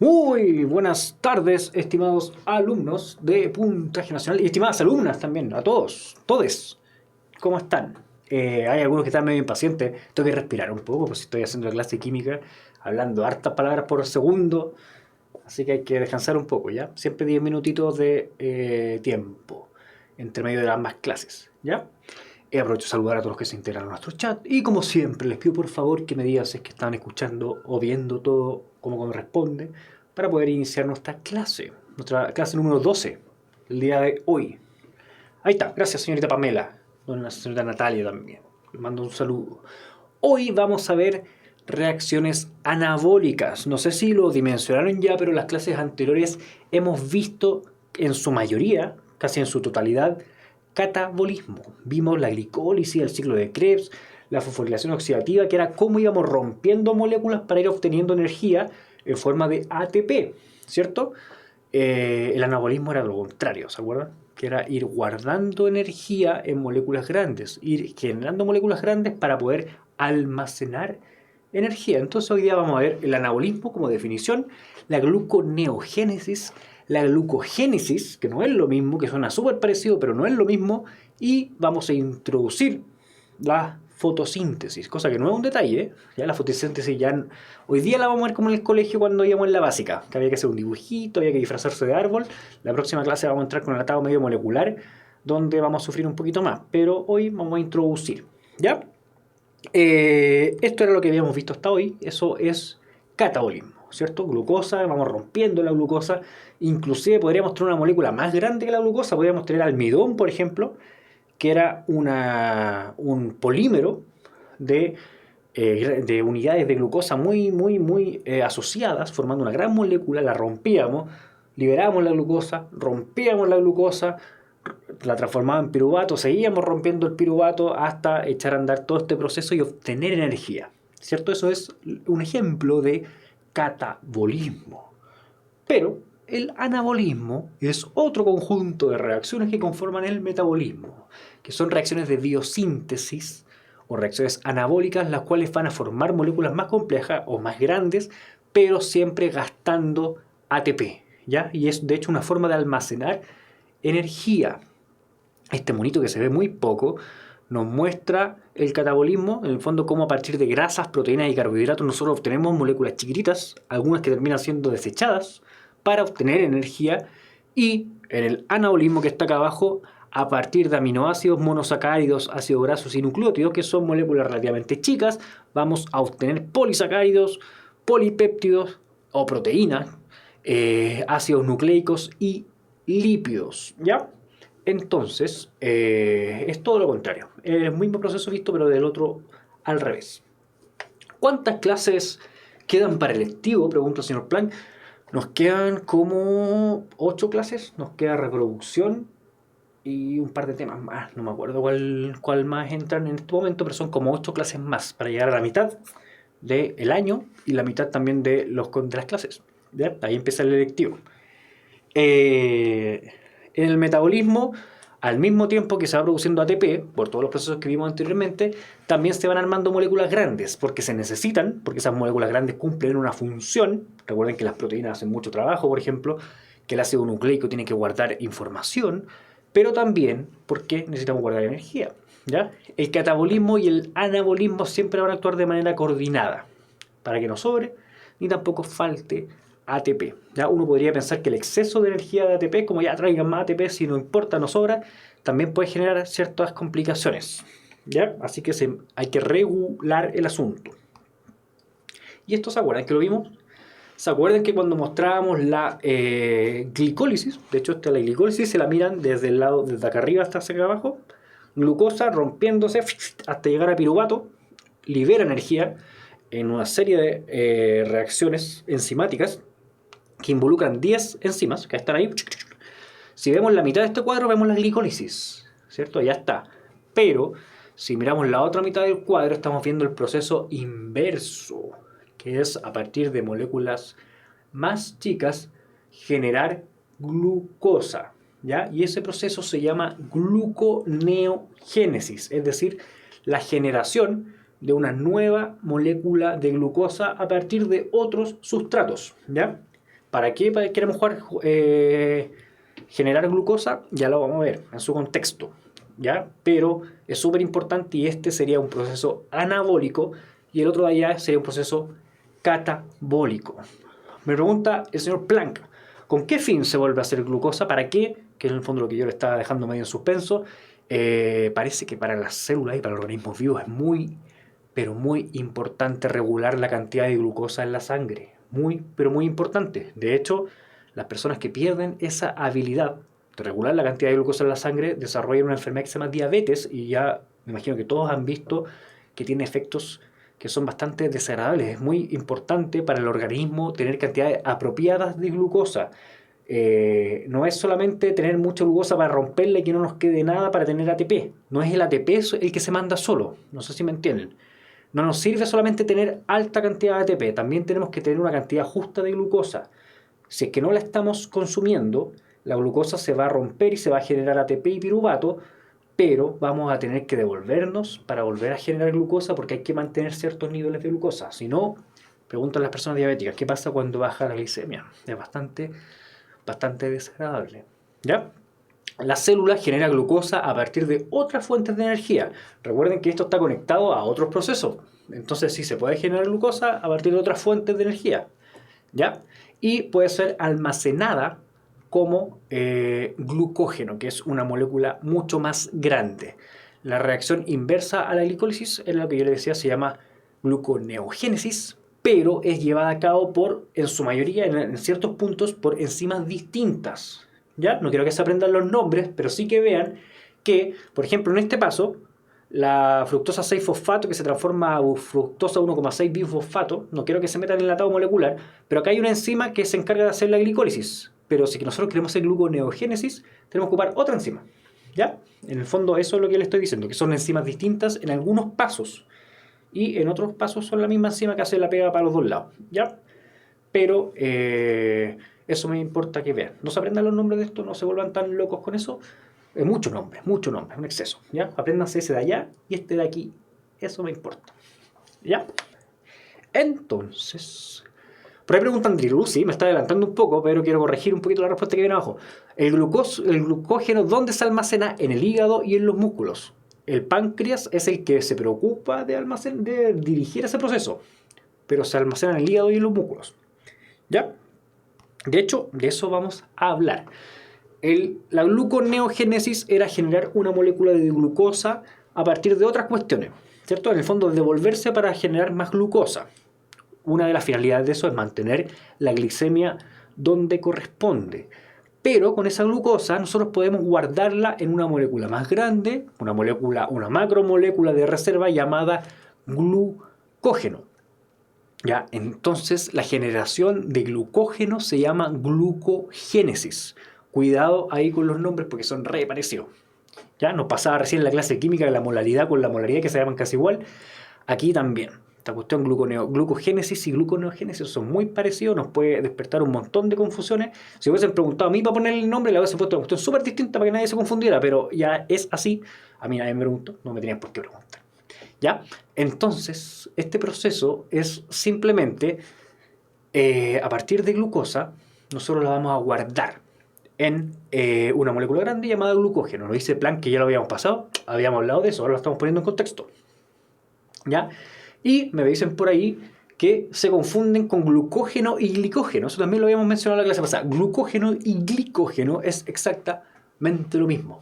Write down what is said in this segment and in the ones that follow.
Muy buenas tardes, estimados alumnos de Puntaje Nacional y estimadas alumnas también, a todes. ¿Cómo están? Hay algunos que están medio impacientes, tengo que respirar un poco, pues estoy haciendo la clase de química, hablando hartas palabras por segundo, así que hay que descansar un poco, ¿ya? Siempre 10 minutitos de tiempo entre medio de ambas clases, ¿ya? Aprovecho de saludar a todos los que se integran a nuestro chat y como siempre les pido por favor que me digan si es que están escuchando o viendo todo como corresponde para poder iniciar nuestra clase número 12, el día de hoy. Ahí está, gracias señorita Pamela, la señorita Natalia también, les mando un saludo. Hoy vamos a ver reacciones anabólicas, no sé si lo dimensionaron ya, pero en las clases anteriores hemos visto en su mayoría, casi en su totalidad, catabolismo. Vimos la glicólisis, el ciclo de Krebs, la fosforilación oxidativa, que era cómo íbamos rompiendo moléculas para ir obteniendo energía en forma de ATP, ¿cierto? El anabolismo era lo contrario, ¿se acuerdan? Que era ir guardando energía en moléculas grandes, ir generando moléculas grandes para poder almacenar energía. Entonces hoy día vamos a ver el anabolismo como definición, la gluconeogénesis, la glucogénesis, que no es lo mismo, que suena súper parecido, pero no es lo mismo, y vamos a introducir la fotosíntesis, cosa que no es un detalle, ¿eh? Ya la fotosíntesis ya hoy día la vamos a ver como en el colegio cuando íbamos en la básica, que había que hacer un dibujito, había que disfrazarse de árbol. La próxima clase vamos a entrar con el atado medio molecular, donde vamos a sufrir un poquito más, pero hoy vamos a introducir, ¿ya? Esto era lo que habíamos visto hasta hoy, eso es catabolismo, ¿cierto? Glucosa, vamos rompiendo la glucosa, inclusive podríamos tener una molécula más grande que la glucosa, podríamos tener almidón, por ejemplo, que era un polímero de unidades de glucosa muy asociadas, formando una gran molécula, la rompíamos, liberábamos la glucosa, rompíamos la glucosa, la transformábamos en piruvato, seguíamos rompiendo el piruvato hasta echar a andar todo este proceso y obtener energía, ¿cierto? Eso es un ejemplo de catabolismo. Pero el anabolismo es otro conjunto de reacciones que conforman el metabolismo, que son reacciones de biosíntesis o reacciones anabólicas, las cuales van a formar moléculas más complejas o más grandes, pero siempre gastando ATP, ¿ya? Y es de hecho una forma de almacenar energía. Este monito que se ve muy poco nos muestra el catabolismo, en el fondo cómo a partir de grasas, proteínas y carbohidratos nosotros obtenemos moléculas chiquititas, algunas que terminan siendo desechadas para obtener energía, y en el anabolismo que está acá abajo, a partir de aminoácidos, monosacáridos, ácidos grasos y nucleótidos, que son moléculas relativamente chicas, vamos a obtener polisacáridos, polipéptidos o proteínas, ácidos nucleicos y lípidos, ¿ya? Entonces, es todo lo contrario. Es el mismo proceso visto, pero del otro al revés. ¿Cuántas clases quedan para electivo? Pregunta el señor Planck. Nos quedan como 8 clases. Nos queda reproducción y un par de temas más. No me acuerdo cuál más entran en este momento, pero son como 8 clases más para llegar a la mitad del año y la mitad también de las clases. ¿Ya? Ahí empieza el electivo. En el metabolismo, al mismo tiempo que se va produciendo ATP, por todos los procesos que vimos anteriormente, también se van armando moléculas grandes, porque se necesitan, porque esas moléculas grandes cumplen una función. Recuerden que las proteínas hacen mucho trabajo, por ejemplo, que el ácido nucleico tiene que guardar información, pero también porque necesitamos guardar energía, ¿ya? El catabolismo y el anabolismo siempre van a actuar de manera coordinada, para que no sobre ni tampoco falte ATP. ¿Ya? Uno podría pensar que el exceso de energía de ATP, como ya traigan más ATP, si no importa, no sobra, también puede generar ciertas complicaciones, ¿ya? Así que hay que regular el asunto. ¿Y esto se acuerdan que lo vimos? ¿Se acuerdan que cuando mostrábamos la glicólisis, de hecho la glicólisis se la miran desde el lado, desde acá arriba hasta acá abajo, glucosa rompiéndose hasta llegar a piruvato, libera energía en una serie de reacciones enzimáticas que involucran 10 enzimas que están ahí. Si vemos la mitad de este cuadro, vemos la glicólisis, ¿cierto? Ya está. Pero si miramos la otra mitad del cuadro, estamos viendo el proceso inverso, que es a partir de moléculas más chicas generar glucosa, ¿ya? Y ese proceso se llama gluconeogénesis, es decir, la generación de una nueva molécula de glucosa a partir de otros sustratos, ¿ya? ¿Para qué queremos generar glucosa? Ya lo vamos a ver en su contexto, ¿ya? Pero es súper importante y este sería un proceso anabólico y el otro de allá sería un proceso catabólico. Me pregunta el señor Planck, ¿con qué fin se vuelve a hacer glucosa? ¿Para qué? Que en el fondo lo que yo le estaba dejando medio en suspenso. Parece que para las células y para los organismos vivos es muy, pero muy importante regular la cantidad de glucosa en la sangre. Muy, pero muy importante. De hecho, las personas que pierden esa habilidad de regular la cantidad de glucosa en la sangre desarrollan una enfermedad que se llama diabetes y ya me imagino que todos han visto que tiene efectos que son bastante desagradables. Es muy importante para el organismo tener cantidades apropiadas de glucosa. No es solamente tener mucha glucosa para romperla y que no nos quede nada para tener ATP. No es el ATP el que se manda solo. No sé si me entienden. No nos sirve solamente tener alta cantidad de ATP. También tenemos que tener una cantidad justa de glucosa. Si es que no la estamos consumiendo, la glucosa se va a romper y se va a generar ATP y piruvato, pero vamos a tener que devolvernos para volver a generar glucosa porque hay que mantener ciertos niveles de glucosa. Si no, preguntan las personas diabéticas, ¿qué pasa cuando baja la glicemia? Es bastante desagradable. ¿Ya? La célula genera glucosa a partir de otras fuentes de energía. Recuerden que esto está conectado a otros procesos. Entonces sí se puede generar glucosa a partir de otras fuentes de energía. ¿Ya? Y puede ser almacenada como glucógeno, que es una molécula mucho más grande. La reacción inversa a la glicólisis, es lo que yo les decía, se llama gluconeogénesis, pero es llevada a cabo en su mayoría, en ciertos puntos, por enzimas distintas. ¿Ya? No quiero que se aprendan los nombres, pero sí que vean que, por ejemplo, en este paso, la fructosa 6-fosfato que se transforma a fructosa 1,6-bifosfato, no quiero que se metan en el atado molecular, pero acá hay una enzima que se encarga de hacer la glicólisis. Pero si nosotros queremos hacer gluconeogénesis, tenemos que ocupar otra enzima. ¿Ya? En el fondo eso es lo que le estoy diciendo, que son enzimas distintas en algunos pasos. Y en otros pasos son la misma enzima que hace la pega para los dos lados. ¿Ya? Pero eso me importa que vean. No se aprendan los nombres de esto, no se vuelvan tan locos con eso. Muchos nombres, un exceso. ¿Ya? Apréndanse ese de allá y este de aquí. Eso me importa. ¿Ya? Entonces, por ahí pregunta Andrilu, sí, me está adelantando un poco, pero quiero corregir un poquito la respuesta que viene abajo. El glucógeno, ¿dónde se almacena? En el hígado y en los músculos. El páncreas es el que se preocupa de dirigir ese proceso, pero se almacena en el hígado y en los músculos. ¿Ya? De hecho, de eso vamos a hablar. La gluconeogénesis era generar una molécula de glucosa a partir de otras cuestiones, ¿cierto? En el fondo, devolverse para generar más glucosa. Una de las finalidades de eso es mantener la glicemia donde corresponde. Pero con esa glucosa nosotros podemos guardarla en una molécula más grande, una macromolécula de reserva llamada glucógeno. ¿Ya? Entonces la generación de glucógeno se llama glucogénesis. Cuidado ahí con los nombres porque son re parecidos. ¿Ya? Nos pasaba recién en la clase de química la molaridad con la molaridad que se llaman casi igual. Aquí también. Esta cuestión glucogénesis y gluconeogénesis son muy parecidos, nos puede despertar un montón de confusiones. Si hubiesen preguntado a mí para ponerle el nombre, le hubiesen puesto una cuestión súper distinta para que nadie se confundiera, pero ya es así. A mí nadie me preguntó, no me tenían por qué preguntar. ¿Ya? Entonces, este proceso es simplemente, a partir de glucosa, nosotros la vamos a guardar en una molécula grande llamada glucógeno. Lo dice Planck, que ya lo habíamos pasado, habíamos hablado de eso, ahora lo estamos poniendo en contexto. ¿Ya? Y me dicen por ahí que se confunden con glucógeno y glicógeno. Eso también lo habíamos mencionado en la clase pasada. Glucógeno y glicógeno es exactamente lo mismo.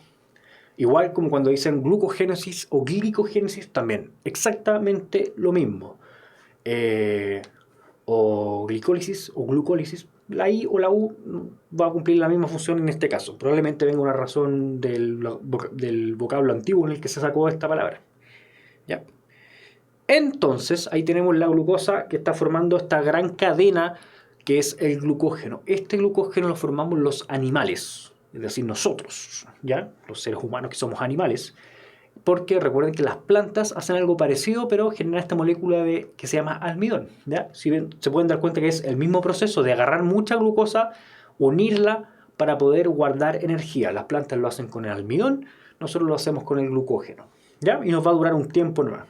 Igual como cuando dicen glucogénesis o glicogénesis también. Exactamente lo mismo. O glicólisis o glucólisis. La I o la U va a cumplir la misma función en este caso. Probablemente venga una razón del vocablo antiguo en el que se sacó esta palabra. ¿Ya? Entonces, ahí tenemos la glucosa que está formando esta gran cadena que es el glucógeno. Este glucógeno lo formamos los animales, es decir, nosotros, ¿ya? Los seres humanos que somos animales. Porque recuerden que las plantas hacen algo parecido, pero generan esta molécula que se llama almidón, ¿ya? Si ven, se pueden dar cuenta que es el mismo proceso de agarrar mucha glucosa, unirla para poder guardar energía. Las plantas lo hacen con el almidón, nosotros lo hacemos con el glucógeno, ¿ya? Y nos va a durar un tiempo nuevo.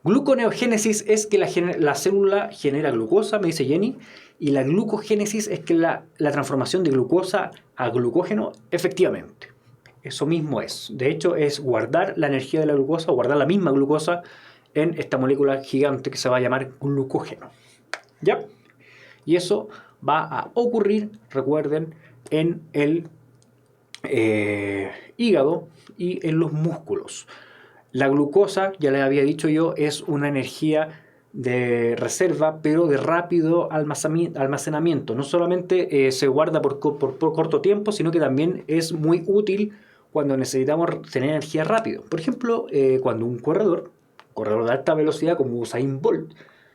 Gluconeogénesis es que la célula genera glucosa, me dice Jenny, y la glucogénesis es que la transformación de glucosa a glucógeno, efectivamente. Eso mismo es. De hecho, es guardar la energía de la glucosa, o guardar la misma glucosa en esta molécula gigante que se va a llamar glucógeno. ¿Ya? Y eso va a ocurrir, recuerden, en el hígado y en los músculos. La glucosa, ya les había dicho yo, es una energía de reserva, pero de rápido almacenamiento. No solamente se guarda por corto tiempo, sino que también es muy útil cuando necesitamos tener energía rápido. Por ejemplo, cuando un corredor de alta velocidad como Usain Bolt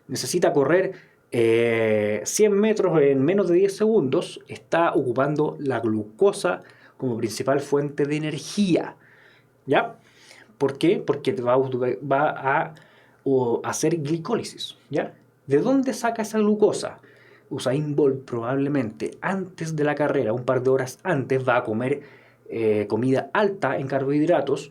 necesita correr 100 metros en menos de 10 segundos, está ocupando la glucosa como principal fuente de energía. ¿Ya? ¿Por qué? Porque va a hacer glicólisis. ¿Ya? ¿De dónde saca esa glucosa? Usain Bolt probablemente antes de la carrera, un par de horas antes, va a comer comida alta en carbohidratos,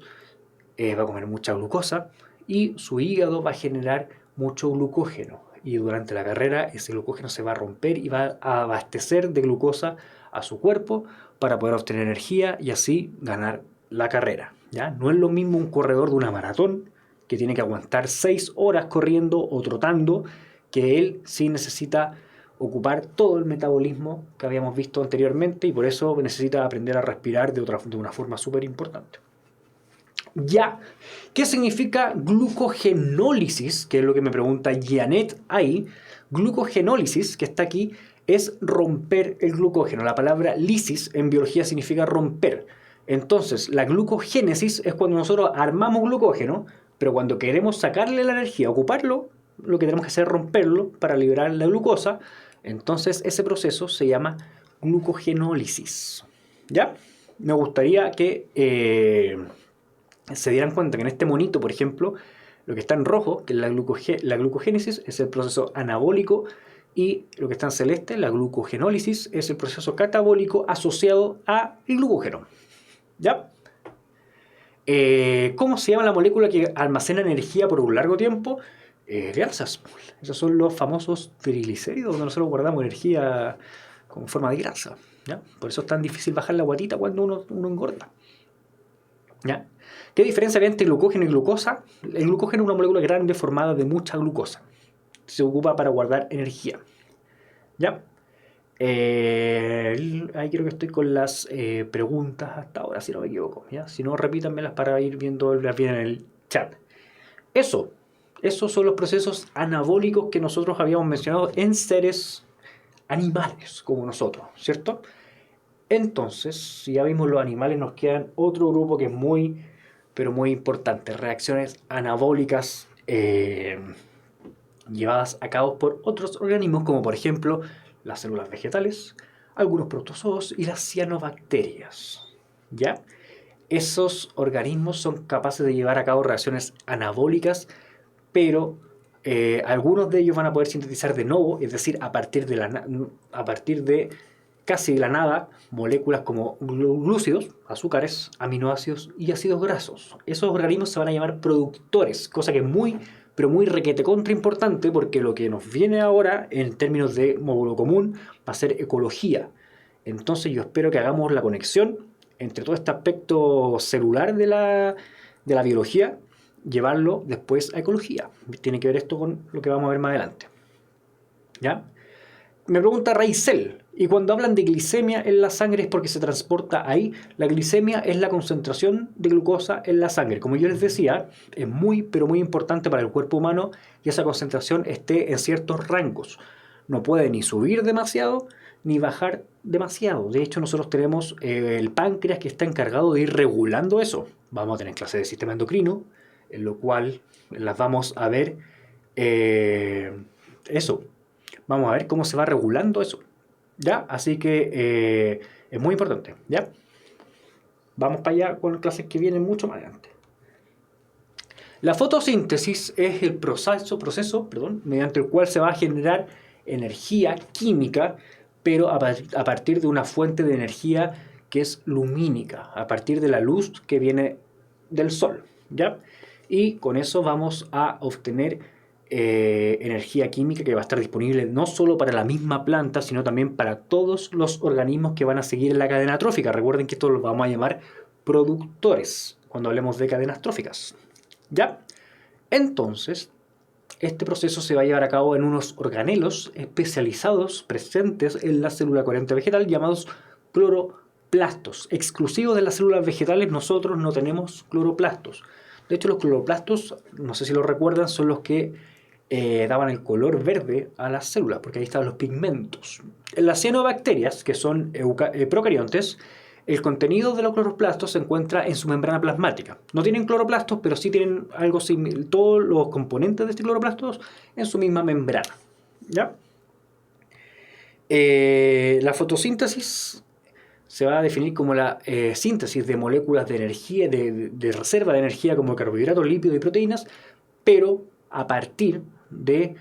va a comer mucha glucosa y su hígado va a generar mucho glucógeno. Y durante la carrera ese glucógeno se va a romper y va a abastecer de glucosa a su cuerpo para poder obtener energía y así ganar la carrera. ¿Ya? No es lo mismo un corredor de una maratón que tiene que aguantar 6 horas corriendo o trotando, que él sí necesita ocupar todo el metabolismo que habíamos visto anteriormente y por eso necesita aprender a respirar de una forma súper importante. Ya, ¿qué significa glucogenólisis? Que es lo que me pregunta Janet ahí. Glucogenólisis, que está aquí, es romper el glucógeno. La palabra lisis en biología significa romper. Entonces, la glucogénesis es cuando nosotros armamos glucógeno, pero cuando queremos sacarle la energía, ocuparlo, lo que tenemos que hacer es romperlo para liberar la glucosa. Entonces, ese proceso se llama glucogenólisis. ¿Ya? Me gustaría que se dieran cuenta que en este monito, por ejemplo, lo que está en rojo, que es la glucogénesis, es el proceso anabólico, y lo que está en celeste, la glucogenólisis, es el proceso catabólico asociado al glucógeno. ¿Ya? ¿Cómo se llama la molécula que almacena energía por un largo tiempo? Grasas. Esos son los famosos triglicéridos, donde nosotros guardamos energía con forma de grasa. ¿Ya? Por eso es tan difícil bajar la guatita cuando uno engorda. ¿Ya? ¿Qué diferencia hay entre glucógeno y glucosa? El glucógeno es una molécula grande formada de mucha glucosa. Se ocupa para guardar energía. ¿Ya? Ahí creo que estoy con las preguntas hasta ahora, si no me equivoco. ¿Ya? Si no, repítanmelas para ir viéndolas bien en el chat. Esos son los procesos anabólicos que nosotros habíamos mencionado en seres animales como nosotros, ¿cierto? Entonces, si ya vimos los animales, nos quedan otro grupo que es muy, pero muy importante. Reacciones anabólicas llevadas a cabo por otros organismos, como por ejemplo las células vegetales, algunos protozoos y las cianobacterias. ¿Ya? Esos organismos son capaces de llevar a cabo reacciones anabólicas, pero algunos de ellos van a poder sintetizar de nuevo, es decir, a partir de casi de la nada, moléculas como glúcidos, azúcares, aminoácidos y ácidos grasos. Esos organismos se van a llamar productores, cosa que es muy, pero muy requete contra importante, porque lo que nos viene ahora en términos de módulo común va a ser ecología. Entonces yo espero que hagamos la conexión entre todo este aspecto celular de la biología, llevarlo después a ecología. Tiene que ver esto con lo que vamos a ver más adelante. ¿Ya? Me pregunta Raizel, y cuando hablan de glicemia en la sangre es porque se transporta ahí. La glicemia es la concentración de glucosa en la sangre. Como yo les decía, es muy, pero muy importante para el cuerpo humano que esa concentración esté en ciertos rangos. No puede ni subir demasiado ni bajar demasiado. De hecho, nosotros tenemos el páncreas que está encargado de ir regulando eso. Vamos a tener clase de sistema endocrino, en lo cual las vamos a ver eso. Vamos a ver cómo se va regulando eso. ¿Ya? Así que es muy importante. ¿Ya? Vamos para allá con clases que vienen mucho más adelante. La fotosíntesis es el proceso mediante el cual se va a generar energía química, pero a partir de una fuente de energía que es lumínica, a partir de la luz que viene del sol. ¿Ya? y con eso vamos a obtener energía química que va a estar disponible no solo para la misma planta, sino también para todos los organismos que van a seguir en la cadena trófica. Recuerden que esto lo vamos a llamar productores cuando hablemos de cadenas tróficas. ¿Ya? Entonces, este proceso se va a llevar a cabo en unos organelos especializados presentes en la célula coherente vegetal llamados cloroplastos. Exclusivos de las células vegetales, nosotros no tenemos cloroplastos. De hecho, los cloroplastos, no sé si lo recuerdan, son los que daban el color verde a las células, porque ahí estaban los pigmentos. En las cianobacterias, que son procariontes, el contenido de los cloroplastos se encuentra en su membrana plasmática. No tienen cloroplastos, pero sí tienen algo similar, todos los componentes de este cloroplastos en su misma membrana. ¿Ya? La fotosíntesis se va a definir como la síntesis de moléculas de energía, de reserva de energía como carbohidratos, lípidos y proteínas, pero a partir de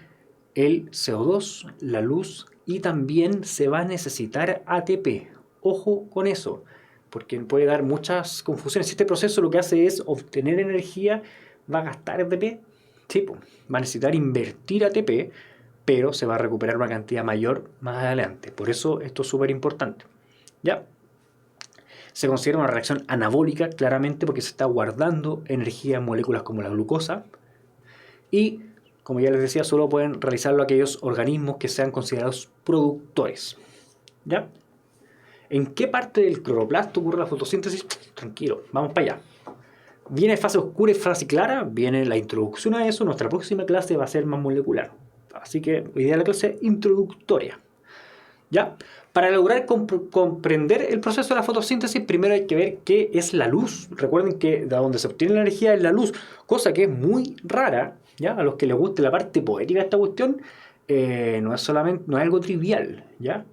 el CO2, la luz, y también se va a necesitar ATP. Ojo con eso, porque puede dar muchas confusiones. Si este proceso lo que hace es obtener energía, va a gastar ATP. Sí, va a necesitar invertir ATP, pero se va a recuperar una cantidad mayor más adelante. Por eso esto es súper importante. ¿Ya? Se considera una reacción anabólica, claramente, porque se está guardando energía en moléculas como la glucosa. Y, como ya les decía, solo pueden realizarlo aquellos organismos que sean considerados productores. ¿Ya? ¿En qué parte del cloroplasto ocurre la fotosíntesis? Tranquilo, vamos para allá. Viene fase oscura y fase clara, viene la introducción a eso. Nuestra próxima clase va a ser más molecular. Así que hoy día la clase introductoria. ¿Ya? Para lograr comprender el proceso de la fotosíntesis, primero hay que ver qué es la luz. Recuerden que de donde se obtiene la energía es la luz, cosa que es muy rara, ¿ya? A los que les guste la parte poética de esta cuestión, no es algo trivial, ¿ya?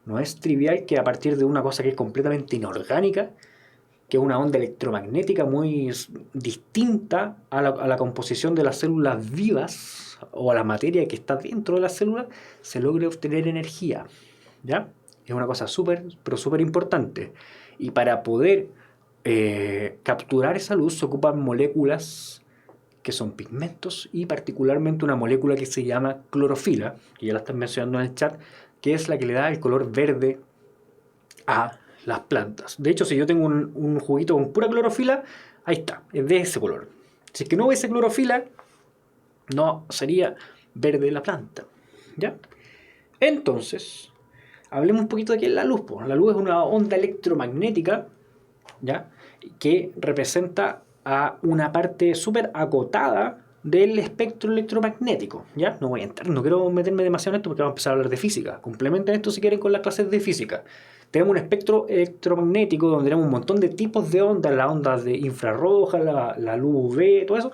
No es trivial que a partir de una cosa que es completamente inorgánica, que es una onda electromagnética muy distinta a la composición de las células vivas o a la materia que está dentro de las células, se logre obtener energía, ¿ya? Es una cosa súper, pero súper importante. Y para poder capturar esa luz se ocupan moléculas que son pigmentos y particularmente una molécula que se llama clorofila, que ya la están mencionando en el chat, que es la que le da el color verde a las plantas. De hecho, si yo tengo un juguito con pura clorofila, ahí está, es de ese color. Si es que no hubiese clorofila, no sería verde la planta, ¿ya? Entonces, hablemos un poquito de qué es la luz. La luz es una onda electromagnética, ¿ya? Que representa a una parte súper acotada del espectro electromagnético, ¿ya? No voy a entrar, no quiero meterme demasiado en esto porque vamos a empezar a hablar de física. Complementen esto si quieren con las clases de física. Tenemos un espectro electromagnético donde tenemos un montón de tipos de ondas, las ondas de infrarroja, la luz UV, todo eso,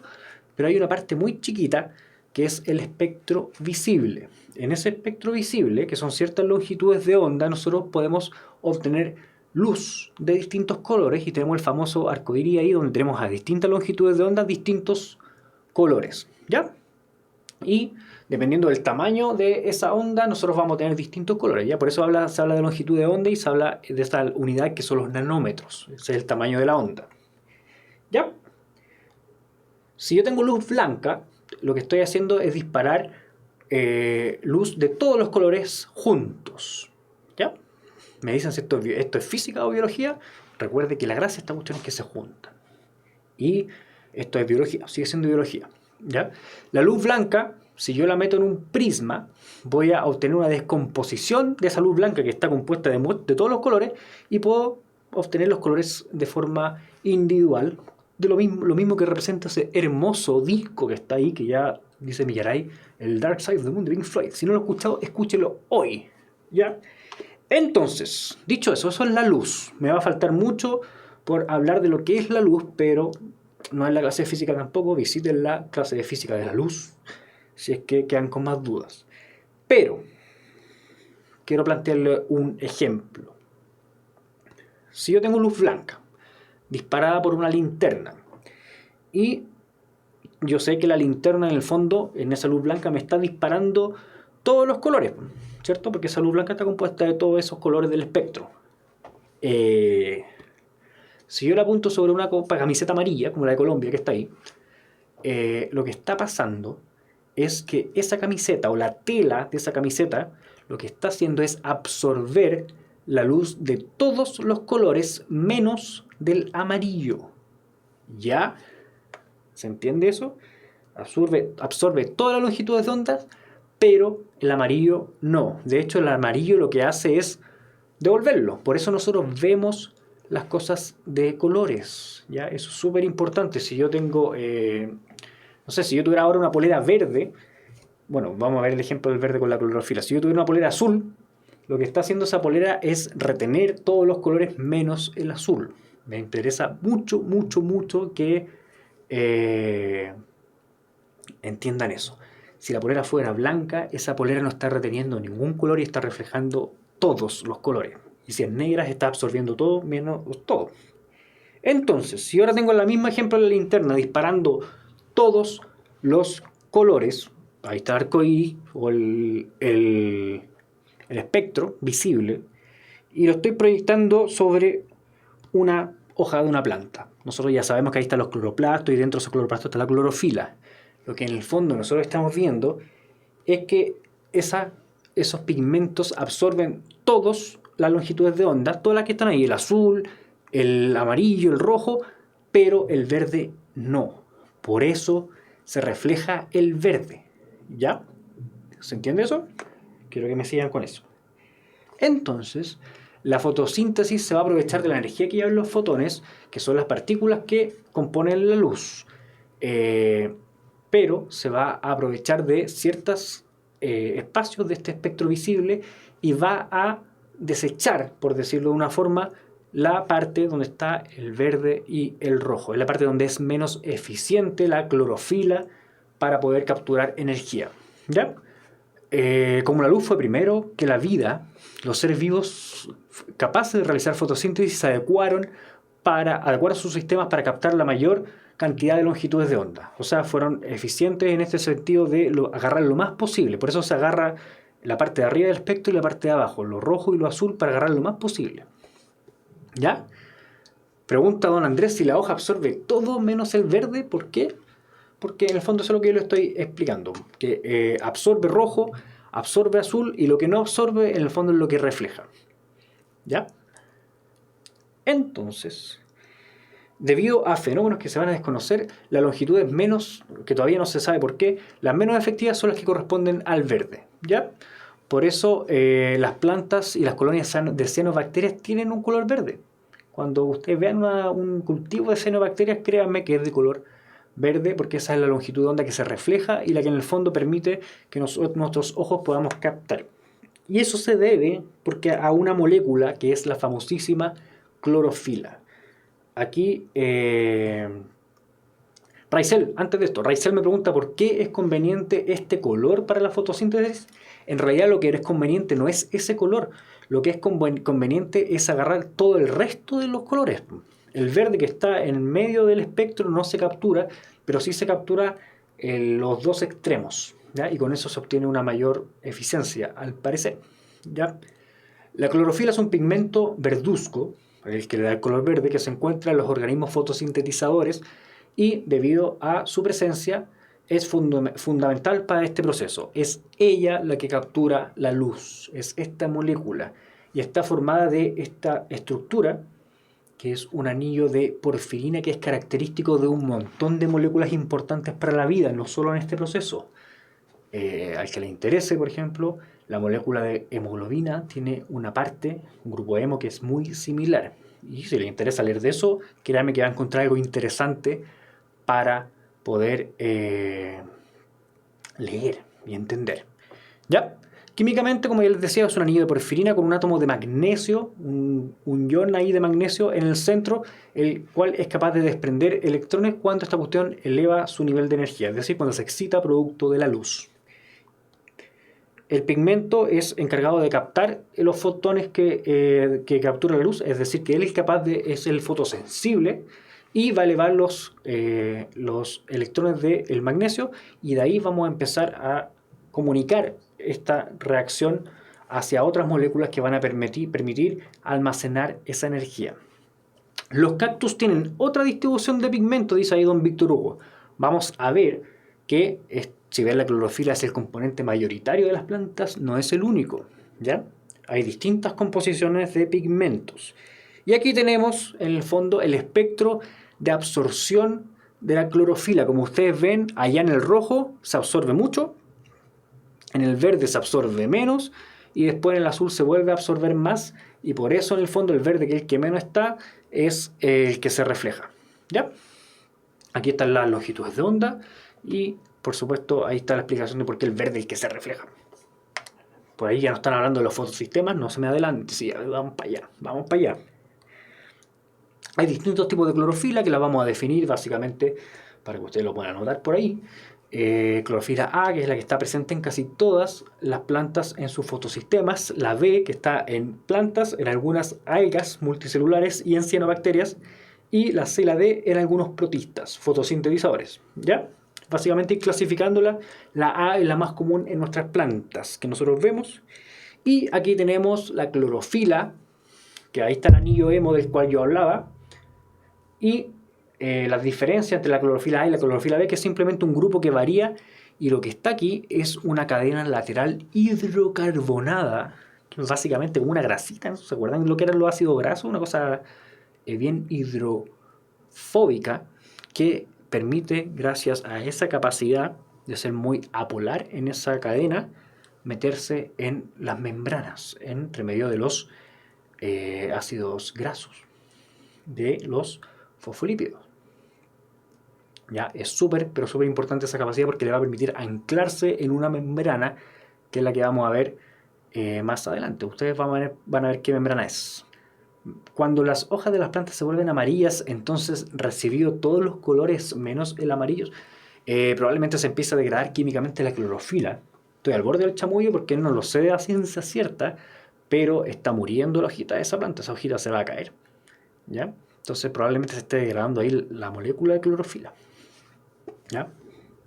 pero hay una parte muy chiquita que es el espectro visible. En ese espectro visible, que son ciertas longitudes de onda, nosotros podemos obtener luz de distintos colores y tenemos el famoso arcoíris ahí donde tenemos a distintas longitudes de onda distintos colores, ¿ya? Y dependiendo del tamaño de esa onda, nosotros vamos a tener distintos colores, ¿ya? Por eso se habla de longitud de onda y se habla de esta unidad que son los nanómetros. Ese es el tamaño de la onda, ¿ya? Si yo tengo luz blanca, lo que estoy haciendo es disparar luz de todos los colores juntos, ¿ya? Me dicen si esto es física o biología. Recuerde que la gracia de esta cuestión es que se juntan. Y esto es biología, sigue siendo biología, ¿ya? La luz blanca, si yo la meto en un prisma, voy a obtener una descomposición de esa luz blanca que está compuesta de todos los colores y puedo obtener los colores de forma individual, de lo mismo que representa ese hermoso disco que está ahí, que ya dice Millaray, el Dark Side of the Moon de Pink Floyd. Si no lo he escuchado, escúchelo hoy, ¿ya? Entonces, dicho eso, eso es la luz. Me va a faltar mucho por hablar de lo que es la luz, pero no es la clase de física tampoco. Visiten la clase de física de la luz si es que quedan con más dudas. Pero quiero plantearle un ejemplo. Si yo tengo luz blanca disparada por una linterna y yo sé que la linterna en el fondo, en esa luz blanca, me está disparando todos los colores, ¿cierto? Porque esa luz blanca está compuesta de todos esos colores del espectro. Si yo la apunto sobre una camiseta amarilla, como la de Colombia que está ahí, lo que está pasando es que esa camiseta o la tela de esa camiseta lo que está haciendo es absorber la luz de todos los colores menos del amarillo. ¿Ya? ¿Se entiende eso? Absorbe todas las longitudes de ondas, pero el amarillo no. De hecho, el amarillo lo que hace es devolverlo. Por eso nosotros vemos las cosas de colores. ¿Ya? Eso es súper importante. Si yo tengo, no sé, si yo tuviera ahora una polera verde, bueno, vamos a ver el ejemplo del verde con la clorofila. Si yo tuviera una polera azul, lo que está haciendo esa polera es retener todos los colores menos el azul. Me interesa mucho, mucho, mucho que entiendan eso. Si la polera fuera blanca, esa polera no está reteniendo ningún color y está reflejando todos los colores. Y si es negra, está absorbiendo todo menos todo. Entonces, si ahora tengo el mismo ejemplo en la linterna disparando todos los colores, ahí está el arcoíris o el espectro visible, y lo estoy proyectando sobre una hoja de una planta. Nosotros ya sabemos que ahí están los cloroplastos y dentro de esos cloroplastos está la clorofila. Lo que en el fondo nosotros estamos viendo es que esos pigmentos absorben todas las longitudes de onda, todas las que están ahí, el azul, el amarillo, el rojo, pero el verde no. Por eso se refleja el verde. ¿Ya? ¿Se entiende eso? Quiero que me sigan con eso. Entonces, la fotosíntesis se va a aprovechar de la energía que llevan los fotones, que son las partículas que componen la luz. Pero se va a aprovechar de ciertos espacios de este espectro visible y va a desechar, por decirlo de una forma, la parte donde está el verde y el rojo. Es la parte donde es menos eficiente la clorofila para poder capturar energía. ¿Ya? Como la luz fue primero que la vida, los seres vivos capaces de realizar fotosíntesis se adecuaron sus sistemas para captar la mayor cantidad de longitudes de onda. O sea, fueron eficientes en este sentido de agarrar lo más posible. Por eso se agarra la parte de arriba del espectro y la parte de abajo, lo rojo y lo azul, para agarrar lo más posible. ¿Ya? Pregunta don Andrés si la hoja absorbe todo menos el verde. ¿Por qué? Porque en el fondo eso es lo que yo le estoy explicando. Que absorbe rojo, absorbe azul y lo que no absorbe en el fondo es lo que refleja. ¿Ya? Entonces, debido a fenómenos que se van a desconocer, las longitudes menos, que todavía no se sabe por qué, las menos efectivas son las que corresponden al verde. ¿Ya? Por eso las plantas y las colonias de cianobacterias tienen un color verde. Cuando ustedes vean un cultivo de cianobacterias, créanme que es de color verde, porque esa es la longitud de onda que se refleja y la que en el fondo permite que nuestros ojos podamos captar. Y eso se debe porque a una molécula que es la famosísima clorofila. Aquí, antes de esto, Raizel me pregunta por qué es conveniente este color para la fotosíntesis. En realidad lo que es conveniente no es ese color, lo que es conveniente es agarrar todo el resto de los colores. El verde que está en medio del espectro no se captura, pero sí se captura los dos extremos, ¿ya? Y con eso se obtiene una mayor eficiencia, al parecer. ¿Ya? La clorofila es un pigmento verduzco, el que le da el color verde, que se encuentra en los organismos fotosintetizadores y debido a su presencia es fundamental para este proceso. Es ella la que captura la luz, es esta molécula y está formada de esta estructura que es un anillo de porfirina que es característico de un montón de moléculas importantes para la vida, no solo en este proceso. Al que le interese, por ejemplo, la molécula de hemoglobina tiene una parte, un grupo hemo que es muy similar. Y si le interesa leer de eso, créanme que va a encontrar algo interesante para poder leer y entender. ¿Ya? Químicamente, como ya les decía, es un anillo de porfirina con un átomo de magnesio, un ion ahí de magnesio en el centro, el cual es capaz de desprender electrones cuando esta cuestión eleva su nivel de energía, es decir, cuando se excita producto de la luz. El pigmento es encargado de captar los fotones que captura la luz, es decir, que él es el fotosensible y va a elevar los electrones del magnesio y de ahí vamos a empezar a comunicar esta reacción hacia otras moléculas que van a permitir almacenar esa energía. Los cactus tienen otra distribución de pigmento, dice ahí don Víctor Hugo. vamos a ver que si bien la clorofila es el componente mayoritario de las plantas, no es el único, ¿ya? Hay distintas composiciones de pigmentos. Y aquí tenemos, en el fondo, el espectro de absorción de la clorofila. Como ustedes ven, allá en el rojo se absorbe mucho, en el verde se absorbe menos, y después en el azul se vuelve a absorber más, y por eso en el fondo el verde, que es el que menos está, es el que se refleja, ¿ya? Aquí están las longitudes de onda, y por supuesto ahí está la explicación de por qué el verde es el que se refleja. Por ahí ya no están hablando de los fotosistemas, no se me adelante, sí, vamos para allá, vamos para allá. Hay distintos tipos de clorofila que la vamos a definir básicamente para que ustedes lo puedan anotar por ahí. Clorofila A, que es la que está presente en casi todas las plantas en sus fotosistemas. La B, que está en plantas, en algunas algas multicelulares y en cianobacterias. Y la C y la D en algunos protistas, fotosintetizadores. ¿Ya? Básicamente clasificándola, la A es la más común en nuestras plantas que nosotros vemos. Y aquí tenemos la clorofila, que ahí está el anillo hemo del cual yo hablaba. Y las diferencias entre la clorofila A y la clorofila B, que es simplemente un grupo que varía, y lo que está aquí es una cadena lateral hidrocarbonada, que es básicamente como una grasita, ¿no? ¿Se acuerdan lo que eran los ácidos grasos? Una cosa bien hidrofóbica que permite, gracias a esa capacidad de ser muy apolar en esa cadena, meterse en las membranas, entre medio de los ácidos grasos, de los fosfolípidos. Ya es súper, pero súper importante esa capacidad porque le va a permitir anclarse en una membrana que es la que vamos a ver más adelante. Ustedes van a ver qué membrana es. Cuando las hojas de las plantas se vuelven amarillas, entonces recibido todos los colores menos el amarillo, probablemente se empieza a degradar químicamente la clorofila. Estoy al borde del chamullo porque no lo sé a ciencia cierta, pero está muriendo la hojita de esa planta, esa hojita se va a caer, ¿ya? Entonces probablemente se esté degradando ahí la molécula de clorofila, ¿ya?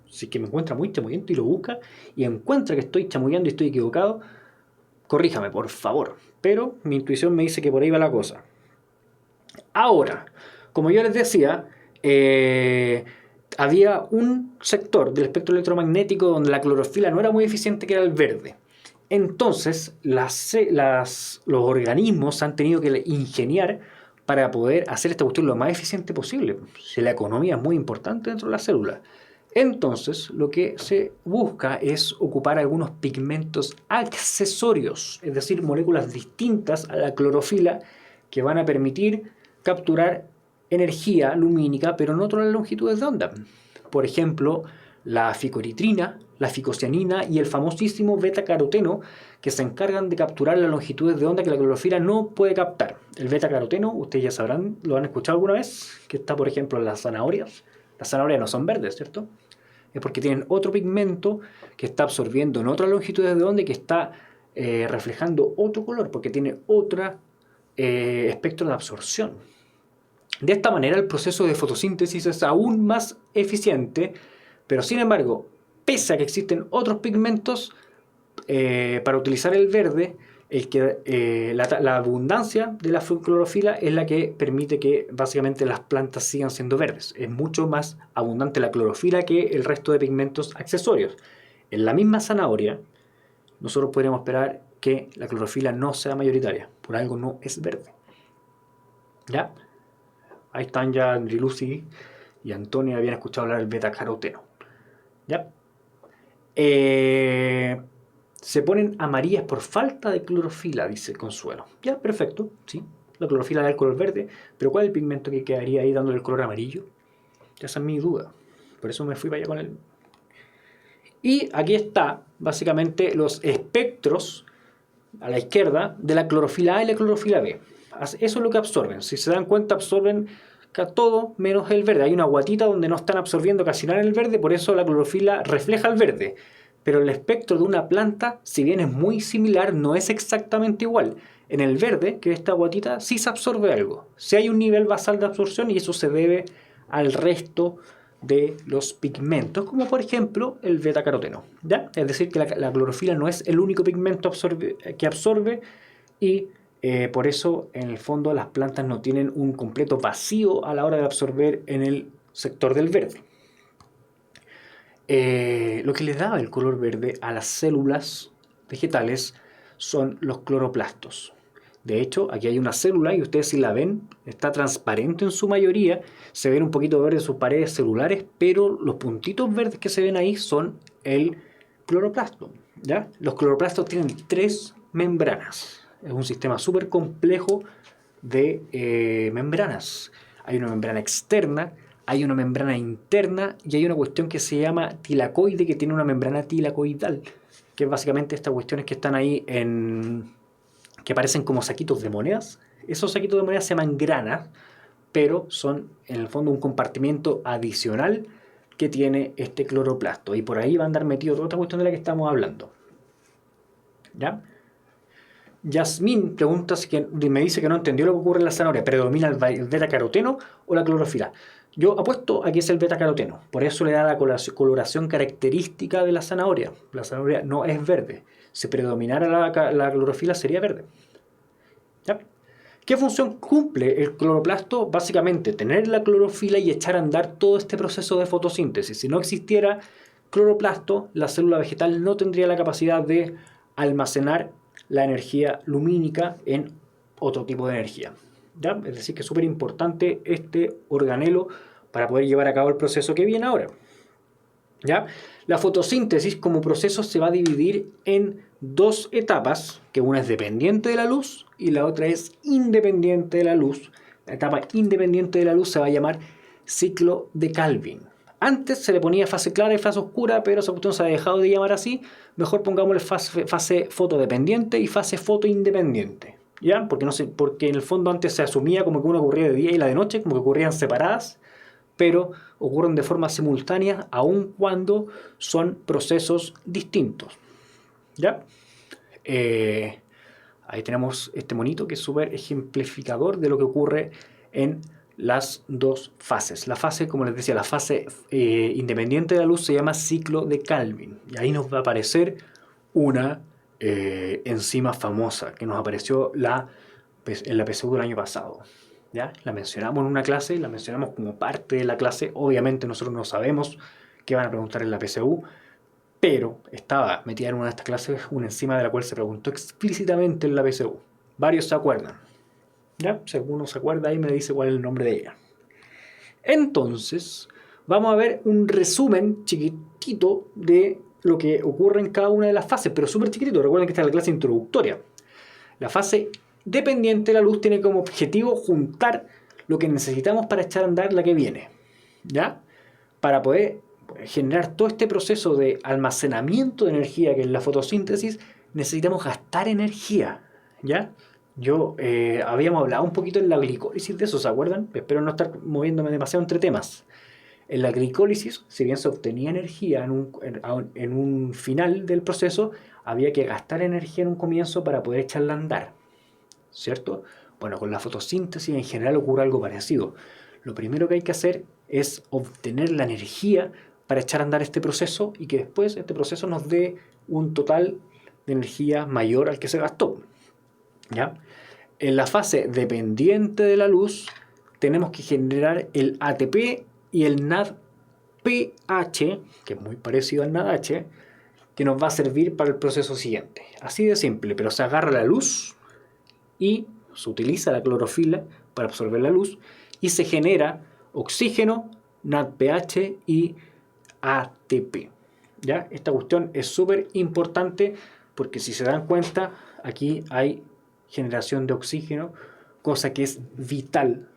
Si que me encuentra muy chamullento y lo busca y encuentra que estoy chamullando y estoy equivocado, corríjame, por favor. Pero mi intuición me dice que por ahí va la cosa. Ahora, como yo les decía, había un sector del espectro electromagnético donde la clorofila no era muy eficiente, que era el verde. Entonces, los organismos han tenido que ingeniar para poder hacer esta cuestión lo más eficiente posible. Si la economía es muy importante dentro de la célula. Entonces, lo que se busca es ocupar algunos pigmentos accesorios, es decir, moléculas distintas a la clorofila que van a permitir capturar energía lumínica, pero en otras longitudes de onda. Por ejemplo, la ficoritrina, la ficocianina y el famosísimo beta-caroteno, que se encargan de capturar las longitudes de onda que la clorofila no puede captar. El beta-caroteno, ustedes ya sabrán, lo han escuchado alguna vez, que está, por ejemplo, en las zanahorias. Las zanahorias no son verdes, ¿cierto? Es porque tienen otro pigmento que está absorbiendo en otras longitudes de onda y que está reflejando otro color, porque tiene otro espectro de absorción. De esta manera el proceso de fotosíntesis es aún más eficiente, pero sin embargo, pese a que existen otros pigmentos, para utilizar el verde, la abundancia de la clorofila es la que permite que básicamente las plantas sigan siendo verdes. Es mucho más abundante la clorofila que el resto de pigmentos accesorios. En la misma zanahoria, nosotros podríamos esperar que la clorofila no sea mayoritaria, por algo no es verde. ¿Ya? Ahí están ya Andri Lucy y Antonio, habían escuchado hablar del beta-caroteno. ¿Ya? Se ponen amarillas por falta de clorofila, dice Consuelo. Ya, perfecto, sí. La clorofila da el color verde, pero ¿cuál es el pigmento que quedaría ahí dándole el color amarillo? Esa es mi duda. Por eso me fui para allá con él. Y aquí está, básicamente, los espectros a la izquierda de la clorofila A y la clorofila B. Eso es lo que absorben. Si se dan cuenta, absorben todo menos el verde. Hay una guatita donde no están absorbiendo casi nada el verde, por eso la clorofila refleja el verde. Pero el espectro de una planta, si bien es muy similar, no es exactamente igual. En el verde, que es esta guatita, sí se absorbe algo. Sí hay un nivel basal de absorción y eso se debe al resto de los pigmentos, como por ejemplo el beta-caroteno, ¿ya? Es decir, que la clorofila no es el único pigmento que absorbe y por eso en el fondo las plantas no tienen un completo vacío a la hora de absorber en el sector del verde. Lo que le daba el color verde a las células vegetales son los cloroplastos. De hecho, aquí hay una célula y ustedes si la ven, está transparente en su mayoría, se ven un poquito verde en sus paredes celulares, pero los puntitos verdes que se ven ahí son el cloroplasto. ¿Ya? Los cloroplastos tienen 3 membranas. Es un sistema súper complejo de membranas. Hay una membrana externa, hay una membrana interna y hay una cuestión que se llama tilacoide, que tiene una membrana tilacoidal, que es básicamente estas cuestiones que están ahí que parecen como saquitos de monedas. Esos saquitos de monedas se llaman granas, pero son en el fondo un compartimiento adicional que tiene este cloroplasto. Y por ahí va a andar metido toda esta cuestión de la que estamos hablando. ¿Ya? Yasmín pregunta, me dice que no entendió lo que ocurre en la zanahoria. ¿Predomina el beta-caroteno o la clorofila? Yo apuesto a que es el beta-caroteno. Por eso le da la coloración característica de la zanahoria. La zanahoria no es verde. Si predominara la clorofila sería verde. ¿Ya? ¿Qué función cumple el cloroplasto? Básicamente tener la clorofila y echar a andar todo este proceso de fotosíntesis. Si no existiera cloroplasto, la célula vegetal no tendría la capacidad de almacenar la energía lumínica en otro tipo de energía. ¿Ya? Es decir, que es súper importante este organelo para poder llevar a cabo el proceso que viene ahora. ¿Ya? La fotosíntesis como proceso se va a dividir en 2 etapas, que una es dependiente de la luz y la otra es independiente de la luz. La etapa independiente de la luz se va a llamar ciclo de Calvin. Antes se le ponía fase clara y fase oscura, pero esa cuestión se ha dejado de llamar así. Mejor pongámosle fase fotodependiente y fase fotoindependiente. ¿Ya? Porque en el fondo antes se asumía como que una ocurría de día y la de noche, como que ocurrían separadas, pero ocurren de forma simultánea aun cuando son procesos distintos. ¿Ya? Ahí tenemos este monito que es súper ejemplificador de lo que ocurre en las 2 fases. La fase, como les decía, la fase independiente de la luz se llama ciclo de Calvin. Y ahí nos va a aparecer una enzima famosa que nos apareció en la PSU del año pasado. ¿Ya? La mencionamos en una clase, la mencionamos como parte de la clase. Obviamente nosotros no sabemos qué van a preguntar en la PSU, pero estaba metida en una de estas clases una enzima de la cual se preguntó explícitamente en la PSU. Varios se acuerdan. ¿Ya? Si alguno se acuerda ahí me dice cuál es el nombre de ella. Entonces, vamos a ver un resumen chiquitito de lo que ocurre en cada una de las fases, pero súper chiquitito. Recuerden que esta es la clase introductoria. La fase dependiente de la luz tiene como objetivo juntar lo que necesitamos para echar a andar la que viene. ¿Ya? Para poder generar todo este proceso de almacenamiento de energía que es la fotosíntesis, necesitamos gastar energía. ¿Ya? Habíamos hablado un poquito en la glicólisis de eso, ¿se acuerdan? Espero no estar moviéndome demasiado entre temas. En la glicólisis, si bien se obtenía energía en un final del proceso, había que gastar energía en un comienzo para poder echarla a andar, ¿cierto? Bueno, con la fotosíntesis en general ocurre algo parecido. Lo primero que hay que hacer es obtener la energía para echar a andar este proceso y que después este proceso nos dé un total de energía mayor al que se gastó. ¿Ya? En la fase dependiente de la luz tenemos que generar el ATP y el NADPH, que es muy parecido al NADH, que nos va a servir para el proceso siguiente. Así de simple, pero se agarra la luz y se utiliza la clorofila para absorber la luz y se genera oxígeno, NADPH y ATP. ¿Ya? Esta cuestión es súper importante porque si se dan cuenta, aquí hay generación de oxígeno, cosa que es vital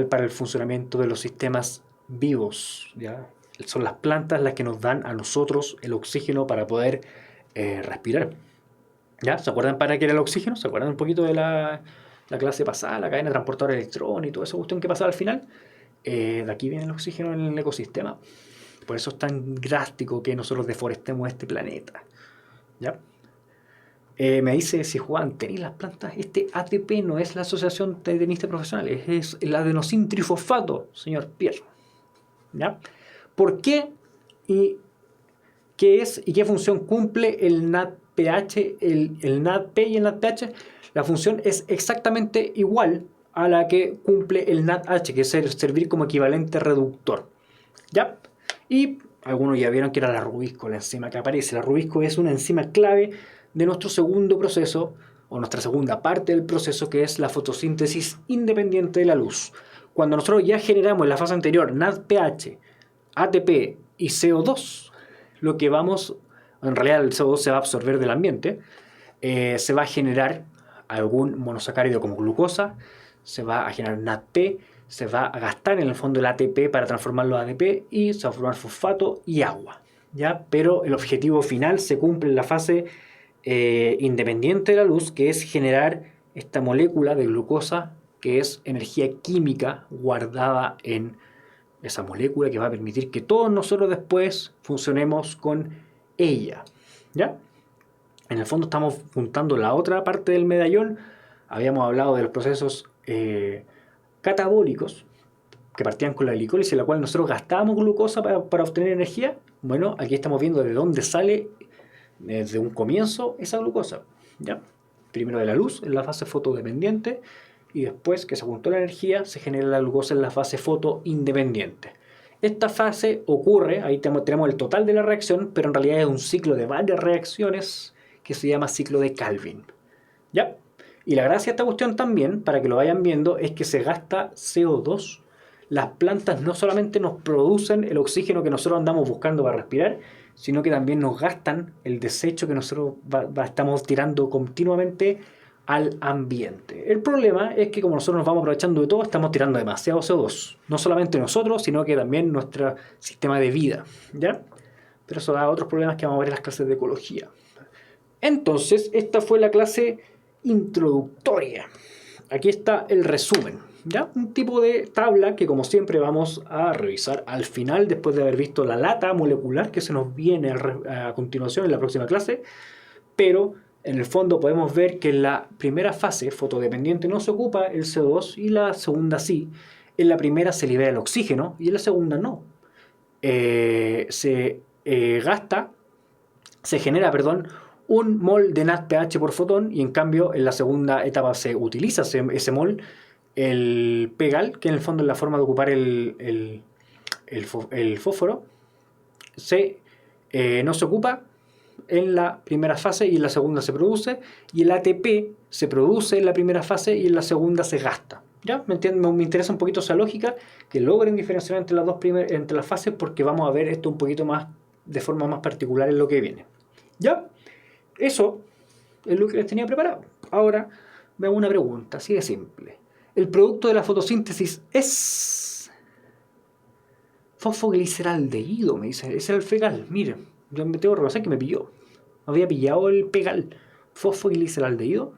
para el funcionamiento de los sistemas vivos. ¿Ya? Son las plantas las que nos dan a nosotros el oxígeno para poder respirar. ¿Ya? ¿Se acuerdan para qué era el oxígeno? ¿Se acuerdan un poquito de la clase pasada, la cadena transportadora de electrones y toda esa cuestión que pasaba al final? De aquí viene el oxígeno en el ecosistema. Por eso es tan drástico que nosotros deforestemos este planeta. ¿Ya? Me dice si jugaban tenis las plantas. Este ATP no es la Asociación de Tenistas Profesionales, es el adenosín trifosfato, señor Pierre. ¿Ya? ¿Por qué y qué es y qué función cumple el NADPH, el NADP y el NADPH? La función es exactamente igual a la que cumple el NADH, que es servir como equivalente reductor. ¿Ya? Y algunos ya vieron que era la rubisco, la enzima que aparece. La rubisco es una enzima clave de nuestro segundo proceso, o nuestra segunda parte del proceso, que es la fotosíntesis independiente de la luz. Cuando nosotros ya generamos en la fase anterior NADPH, ATP y CO2, lo que vamos, en realidad el CO2 se va a absorber del ambiente, se va a generar algún monosacárido como glucosa, se va a generar NADP, se va a gastar en el fondo el ATP para transformarlo a ADP y se va a formar fosfato y agua, ¿ya? Pero el objetivo final se cumple en la fase independiente de la luz, que es generar esta molécula de glucosa, que es energía química guardada en esa molécula que va a permitir que todos nosotros después funcionemos con ella, ¿ya? En el fondo estamos juntando la otra parte del medallón. Habíamos hablado de los procesos catabólicos que partían con la glicólisis, en la cual nosotros gastábamos glucosa para obtener energía. Bueno, aquí estamos viendo de dónde sale desde un comienzo esa glucosa, ¿ya? Primero de la luz en la fase fotodependiente y después que se juntó la energía se genera la glucosa en la fase fotoindependiente. Esta fase ocurre, ahí tenemos el total de la reacción, pero en realidad es un ciclo de varias reacciones que se llama ciclo de Calvin, ¿ya? Y la gracia de esta cuestión también, para que lo vayan viendo, es que se gasta CO2. Las plantas no solamente nos producen el oxígeno que nosotros andamos buscando para respirar, sino que también nos gastan el desecho que nosotros estamos tirando continuamente al ambiente. El problema es que como nosotros nos vamos aprovechando de todo, estamos tirando demasiado CO2. No solamente nosotros, sino que también nuestro sistema de vida, ¿ya? Pero eso da otros problemas que vamos a ver en las clases de ecología. Entonces, esta fue la clase introductoria. Aquí está el resumen, ¿ya? Un tipo de tabla que como siempre vamos a revisar al final, después de haber visto la lata molecular que se nos viene a continuación en la próxima clase, pero en el fondo podemos ver que en la primera fase fotodependiente no se ocupa el CO2 y la segunda sí. En la primera se libera el oxígeno y en la segunda no. Se genera, un mol de NADPH por fotón y en cambio en la segunda etapa se utiliza ese mol, el PEGAL, que en el fondo es la forma de ocupar el fósforo, no se ocupa en la primera fase y en la segunda se produce, y el ATP se produce en la primera fase y en la segunda se gasta. ¿Ya? Me interesa un poquito esa lógica, que logren diferenciar entre entre las fases, porque vamos a ver esto un poquito más de forma más particular en lo que viene. ¿Ya? Eso es lo que les tenía preparado. Ahora veamos una pregunta, así de simple. El producto de la fotosíntesis es fosfogliceraldehído, me dice. Ese era el fecal. Miren, yo me tengo que reconocer que me pilló. Me había pillado el pegal. Fosfogliceraldehído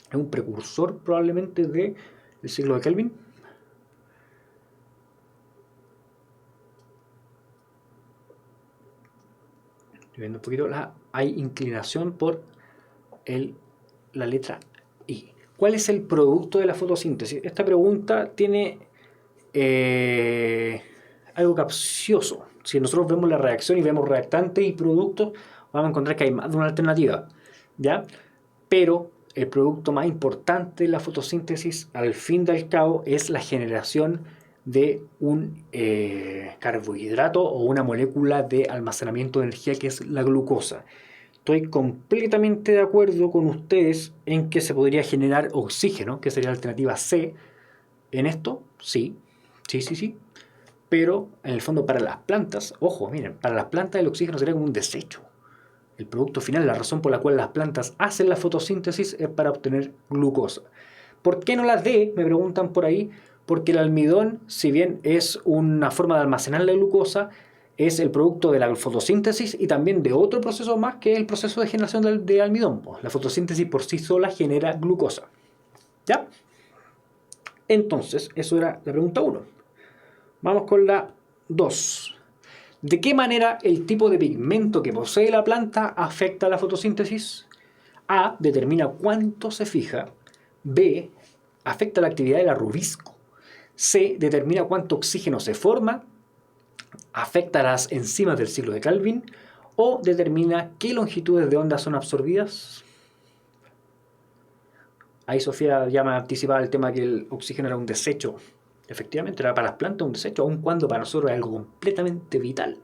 es un precursor probablemente del ciclo de Kelvin. Estoy viendo un poquito. Hay inclinación por la letra I. ¿Cuál es el producto de la fotosíntesis? Esta pregunta tiene algo capcioso. Si nosotros vemos la reacción y vemos reactantes y productos, vamos a encontrar que hay más de una alternativa, ¿ya? Pero el producto más importante de la fotosíntesis, al fin y al cabo, es la generación de un carbohidrato o una molécula de almacenamiento de energía, que es la glucosa. Estoy completamente de acuerdo con ustedes en que se podría generar oxígeno, que sería la alternativa C, en esto, sí. Pero en el fondo para las plantas, ojo, miren, para las plantas el oxígeno sería como un desecho. El producto final, la razón por la cual las plantas hacen la fotosíntesis es para obtener glucosa. ¿Por qué no la D? Me preguntan por ahí. Porque el almidón, si bien es una forma de almacenar la glucosa, es el producto de la fotosíntesis y también de otro proceso más, que es el proceso de generación de almidón. La fotosíntesis por sí sola genera glucosa. ¿Ya? Entonces, eso era la pregunta 1. Vamos con la 2. ¿De qué manera el tipo de pigmento que posee la planta afecta a la fotosíntesis? A. Determina cuánto se fija. B. Afecta la actividad de la rubisco. C. Determina cuánto oxígeno se forma. Afecta a las enzimas del ciclo de Calvin. O determina qué longitudes de onda son absorbidas. Ahí Sofía ya me anticipaba el tema que el oxígeno era un desecho. Efectivamente, era para las plantas un desecho, aun cuando para nosotros es algo completamente vital.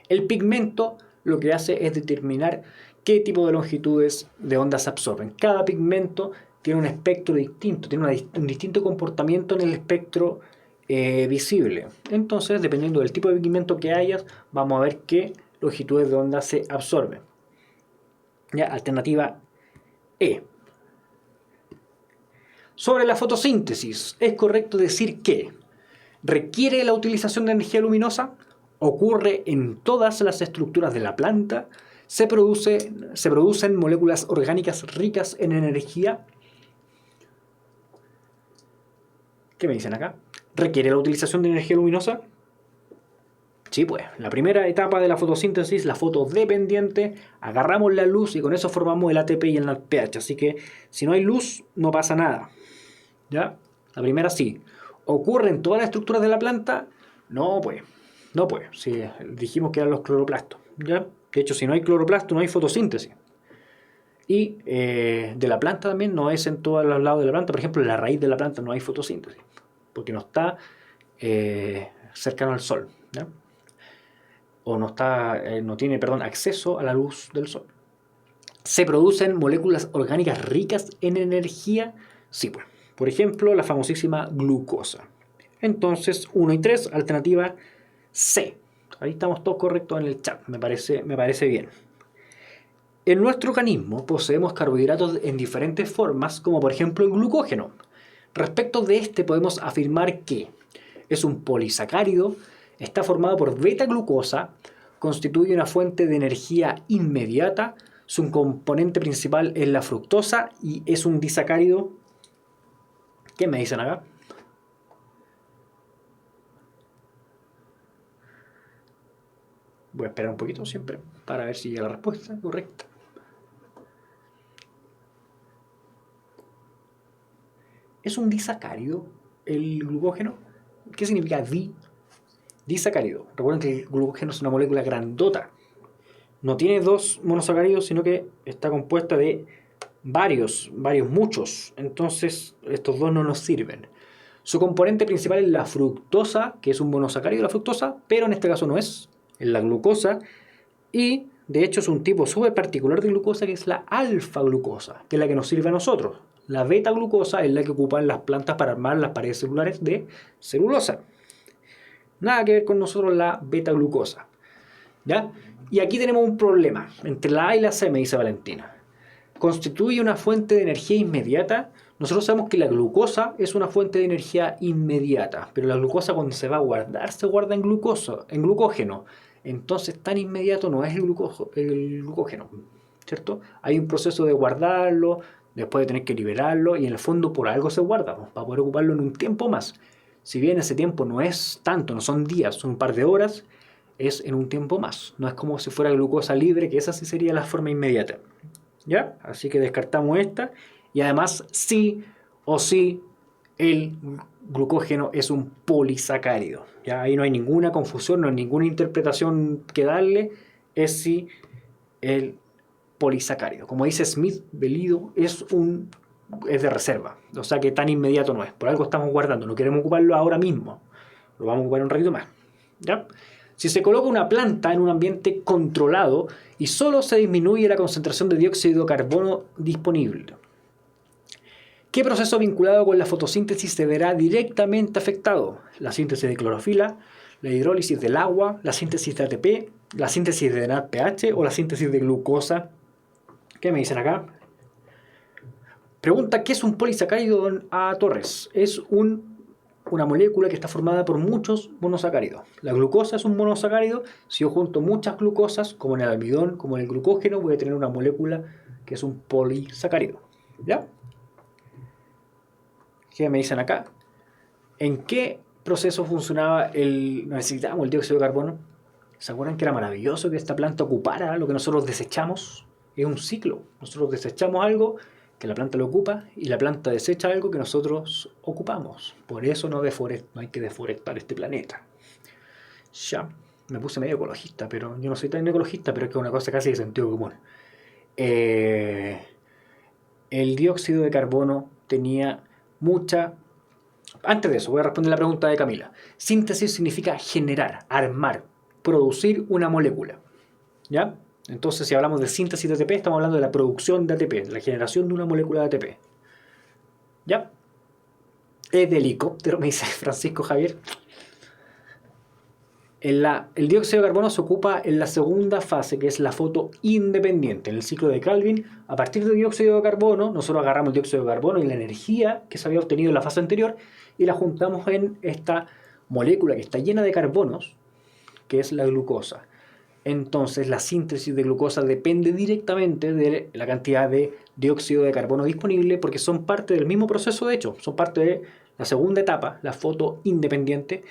El pigmento lo que hace es determinar qué tipo de longitudes de onda se absorben. Cada pigmento tiene un espectro distinto, tiene un distinto comportamiento en el espectro visible. Entonces, dependiendo del tipo de pigmento que hayas, vamos a ver qué longitudes de onda se absorben. Ya, alternativa E. Sobre la fotosíntesis, ¿es correcto decir que requiere la utilización de energía luminosa? Ocurre en todas las estructuras de la planta. Se producen moléculas orgánicas ricas en energía. ¿Qué me dicen acá? ¿Requiere la utilización de energía luminosa? Sí, pues, la primera etapa de la fotosíntesis, la fotodependiente, agarramos la luz y con eso formamos el ATP y el NADPH. Así que si no hay luz, no pasa nada. ¿Ya? La primera sí. ¿Ocurre en todas las estructuras de la planta? No, pues. No, pues. Si dijimos que eran los cloroplastos. ¿Ya? De hecho, si no hay cloroplasto, no hay fotosíntesis. Y de la planta también no es en todos los lados de la planta. Por ejemplo, en la raíz de la planta no hay fotosíntesis. Porque no está cercano al sol. ¿Ya? O no tiene acceso a la luz del sol. ¿Se producen moléculas orgánicas ricas en energía? Sí, pues. Por ejemplo, la famosísima glucosa. Entonces, 1 y 3, alternativa C. Ahí estamos todos correctos en el chat, me parece bien. En nuestro organismo poseemos carbohidratos en diferentes formas, como por ejemplo el glucógeno. Respecto de este podemos afirmar que es un polisacárido, está formado por beta-glucosa, constituye una fuente de energía inmediata, su componente principal es la fructosa y es un disacárido. ¿Qué me dicen acá? Voy a esperar un poquito siempre para ver si llega la respuesta correcta. ¿Es un disacárido el glucógeno? ¿Qué significa disacárido? Recuerden que el glucógeno es una molécula grandota. No tiene 2 monosacáridos, sino que está compuesta de muchos. Entonces, estos 2 no nos sirven. Su componente principal es la fructosa, que es un monosacárido de la fructosa, pero en este caso no es la glucosa. Y, de hecho, es un tipo súper particular de glucosa, que es la alfa-glucosa, que es la que nos sirve a nosotros. La beta-glucosa es la que ocupan las plantas para armar las paredes celulares de celulosa. Nada que ver con nosotros la beta-glucosa. ¿Ya? Y aquí tenemos un problema. Entre la A y la C, me dice Valentina. ¿Constituye una fuente de energía inmediata? Nosotros sabemos que la glucosa es una fuente de energía inmediata, pero la glucosa cuando se va a guardar, se guarda en glucógeno. Entonces tan inmediato no es el glucógeno, ¿cierto? Hay un proceso de guardarlo, después de tener que liberarlo, y en el fondo por algo se guarda, para poder ocuparlo en un tiempo más. Si bien ese tiempo no es tanto, no son días, son un par de horas, es en un tiempo más. No es como si fuera glucosa libre, que esa sí sería la forma inmediata. ¿Ya? Así que descartamos esta. Y además, sí o sí, el glucógeno es un polisacárido. ¿Ya? Ahí no hay ninguna confusión, no hay ninguna interpretación que darle. Es sí el polisacárido. Como dice Smith, Belido es de reserva. O sea que tan inmediato no es. Por algo estamos guardando. No queremos ocuparlo ahora mismo. Lo vamos a ocupar un ratito más. ¿Ya? Si se coloca una planta en un ambiente controlado y solo se disminuye la concentración de dióxido de carbono disponible, ¿qué proceso vinculado con la fotosíntesis se verá directamente afectado? La síntesis de clorofila, la hidrólisis del agua, la síntesis de ATP, la síntesis de NADPH o la síntesis de glucosa. ¿Qué me dicen acá? Pregunta, ¿qué es un polisacárido, don A. Torres? Es una molécula que está formada por muchos monosacáridos. La glucosa es un monosacárido. Si yo junto muchas glucosas, como en el almidón, como en el glucógeno, voy a tener una molécula que es un polisacárido. ¿Ya? ¿Qué me dicen acá? ¿En qué proceso funcionaba necesitábamos el dióxido de carbono? ¿Se acuerdan que era maravilloso que esta planta ocupara lo que nosotros desechamos? Es un ciclo. Nosotros desechamos algo que la planta lo ocupa y la planta desecha algo que nosotros ocupamos. Por eso no hay que deforestar este planeta. Ya, me puse medio ecologista, pero yo no soy tan ecologista, pero es que es una cosa casi de sentido común. El dióxido de carbono tenía mucha... Antes de eso, voy a responder la pregunta de Camila. Síntesis significa generar, armar. producir una molécula. ¿Ya? Entonces, si hablamos de síntesis de ATP, estamos hablando de la producción de ATP, de la generación de una molécula de ATP. ¿Ya? Es de helicóptero, me dice Francisco Javier. El dióxido de carbono se ocupa en la segunda fase, que es la fotoindependiente. En el ciclo de Calvin, a partir del dióxido de carbono, nosotros agarramos el dióxido de carbono y la energía que se había obtenido en la fase anterior y la juntamos en esta molécula que está llena de carbonos, que es la glucosa. Entonces, la síntesis de glucosa depende directamente de la cantidad de dióxido de carbono disponible, porque son parte del mismo proceso, de hecho, son parte de la segunda etapa, la fotoindependiente.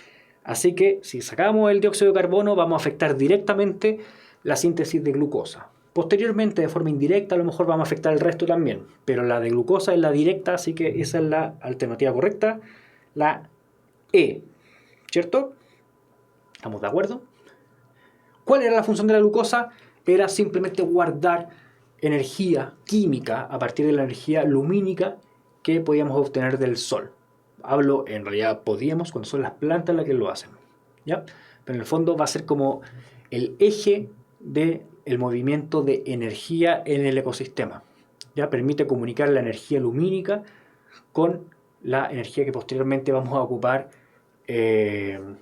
Así que si sacamos el dióxido de carbono vamos a afectar directamente la síntesis de glucosa. Posteriormente, de forma indirecta, a lo mejor vamos a afectar el resto también, pero la de glucosa es la directa, así que esa es la alternativa correcta, la E. ¿Cierto? ¿Estamos de acuerdo? ¿Cuál era la función de la glucosa? Era simplemente guardar energía química a partir de la energía lumínica que podíamos obtener del sol. Hablo, en realidad podíamos, cuando son las plantas las que lo hacen, ¿ya? Pero en el fondo va a ser como el eje del movimiento de energía en el ecosistema. ¿Ya? Permite comunicar la energía lumínica con la energía que posteriormente vamos a ocupar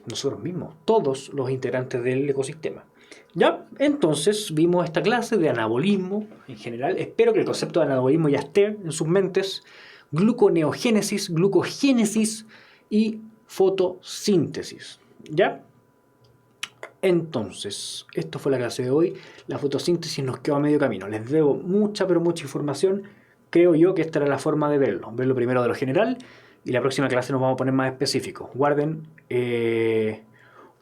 nosotros mismos, todos los integrantes del ecosistema. ¿Ya? Entonces vimos esta clase de anabolismo en general. Espero que el concepto de anabolismo ya esté en sus mentes. Gluconeogénesis, glucogénesis y fotosíntesis. ¿Ya? Entonces, esto fue la clase de hoy. La fotosíntesis nos quedó a medio camino. Les debo mucha, pero mucha información. Creo yo que esta era la forma de verlo. Verlo primero de lo general y la próxima clase nos vamos a poner más específicos. Guarden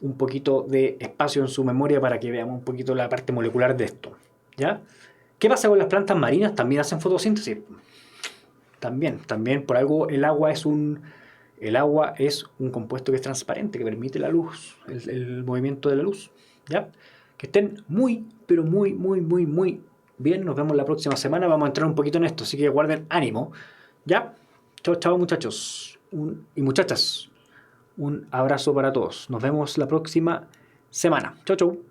un poquito de espacio en su memoria para que veamos un poquito la parte molecular de esto. ¿Ya? ¿Qué pasa con las plantas marinas? También hacen fotosíntesis. También por algo el agua es un compuesto que es transparente, que permite la luz, el movimiento de la luz. ¿Ya? Que estén muy, pero muy, muy, muy, muy bien. Nos vemos la próxima semana. Vamos a entrar un poquito en esto, así que guarden ánimo. ¿Ya? Chao, chao, muchachos y muchachas. Un abrazo para todos. Nos vemos la próxima semana. Chao, chao.